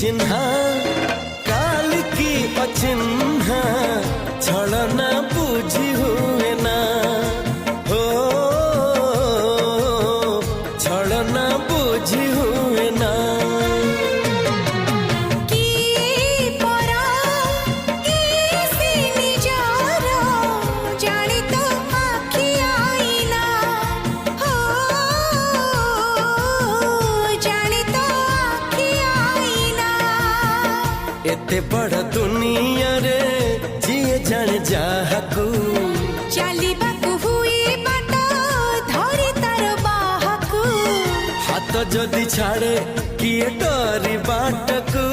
चिन्हा काल की अचिन्हा छलना बुझी हुए ना हो छलना बुझी हुए ना एते बड़ दुनिया रे जिए जाने जाहकू चलिबाकू हुई बाट धरी तार बाहकू हाथ जदि छाड़े किए डरी बाटकू।